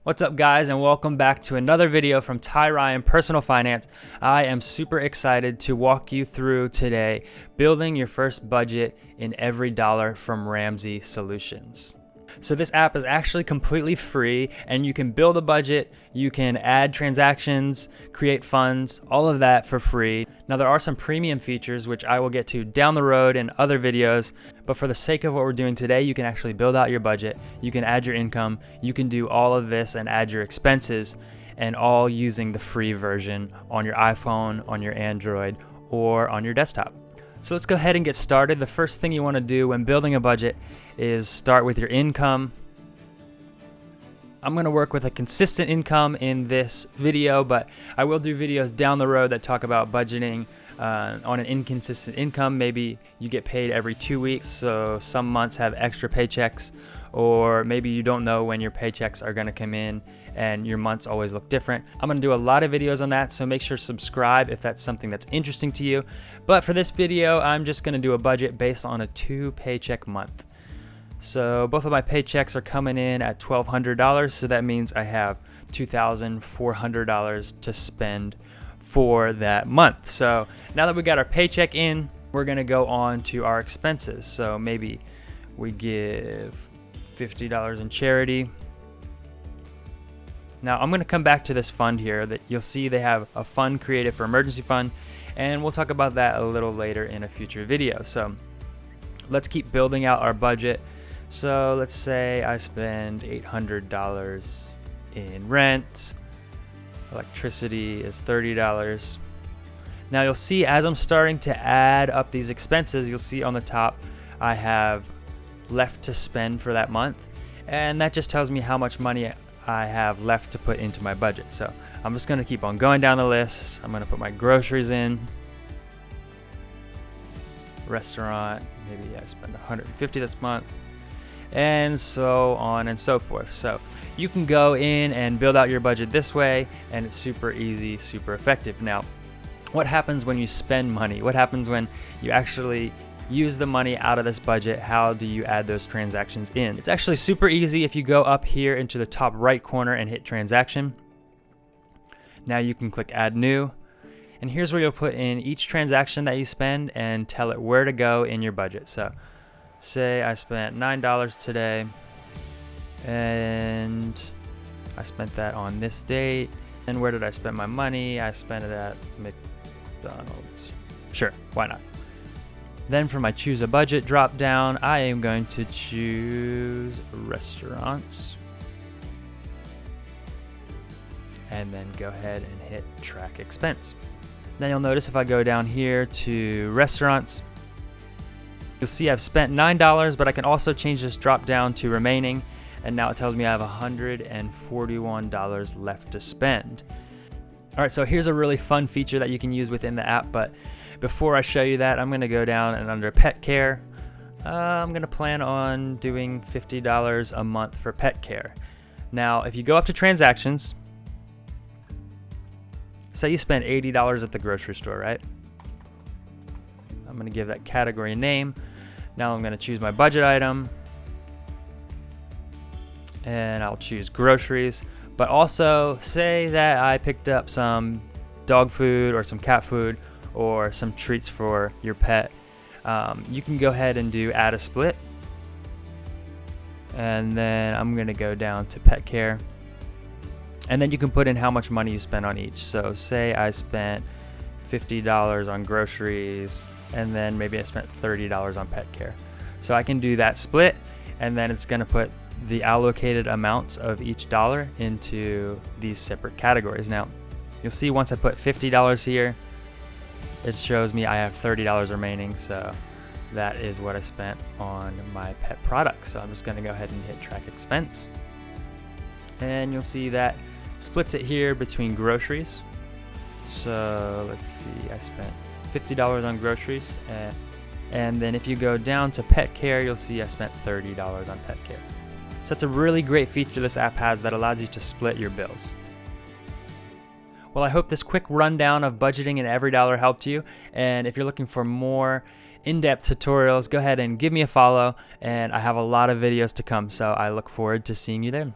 What's up, guys, and welcome back to another video from Ty Ryan Personal Finance. I am super excited to walk you through today building your first budget in every dollar from Ramsey Solutions. So this app is actually completely free, and you can build a budget, you can add transactions, create funds, all of that for free. Now there are some premium features which I will get to down the road in other videos, but for the sake of what we're doing today, you can actually build out your budget, you can add your income, you can do all of this and add your expenses, and all using the free version on your iPhone, on your Android, or on your desktop. So let's go ahead and get started. The first thing you want to do when building a budget is start with your income. I'm going to work with a consistent income in this video, but I will do videos down the road that talk about budgeting on an inconsistent income. Maybe you get paid every 2 weeks, so some months have extra paychecks, or maybe you don't know when your paychecks are going to come in and your months always look different. I'm going to do a lot of videos on that, so make sure to subscribe if that's something that's interesting to you. But for this video, I'm just going to do a budget based on a 2 paycheck month. So both of my paychecks are coming in at $1,200, so that means I have $2,400 to spend for that month. So now that we got our paycheck in, we're going to go on to our expenses. So maybe we give $50 in charity. Now I'm going to come back to this fund here that you'll see they have a fund created for emergency fund, and we'll talk about that a little later in a future video. So let's keep building out our budget. So let's say I spend $800 in rent. Electricity is $30. Now you'll see as I'm starting to add up these expenses, you'll see on the top I have left to spend for that month, and that just tells me how much money I have left to put into my budget. So I'm just going to keep on going down the list. I'm going to put my groceries in. Restaurant, maybe I spend $150 this month, and so on and so forth. So you can go in and build out your budget this way, and it's super easy, super effective. Now, what happens when you spend money? What happens when you actually use the money out of this budget? How do you add those transactions in? It's actually super easy if you go up here into the top right corner and hit transaction. Now you can click add new, and here's where you'll put in each transaction that you spend and tell it where to go in your budget. So say I spent $9 today, and I spent that on this date. And where did I spend my money? I spent it at McDonald's. Sure, why not? Then for my choose a budget drop down, I am going to choose restaurants, and then go ahead and hit track expense. Then you'll notice if I go down here to restaurants, you'll see I've spent $9, but I can also change this drop down to remaining, and now it tells me I have $141 left to spend. All right, so here's a really fun feature that you can use within the app, but before I show you that, I'm gonna go down and under pet care, I'm gonna plan on doing $50 a month for pet care. Now, if you go up to transactions, say you spend $80 at the grocery store, right? I'm gonna give that category a name. Now I'm gonna choose my budget item, and I'll choose groceries. But also say that I picked up some dog food or some cat food or some treats for your pet. You can go ahead and do add a split. And then I'm gonna go down to pet care. And then you can put in how much money you spent on each. So say I spent $50 on groceries, and then maybe I spent $30 on pet care. So I can do that split, and then it's gonna put the allocated amounts of each dollar into these separate categories. Now, you'll see once I put $50 here, it shows me I have $30 remaining, so that is what I spent on my pet product. So I'm just gonna go ahead and hit track expense. And you'll see that splits it here between groceries. So let's see, I spent $50 on groceries, and then if you go down to pet care, you'll see I spent $30 on pet care. So that's a really great feature this app has that allows you to split your bills. Well, I hope this quick rundown of budgeting in every dollar helped you. And if you're looking for more in-depth tutorials, go ahead and give me a follow. And I have a lot of videos to come, so I look forward to seeing you there.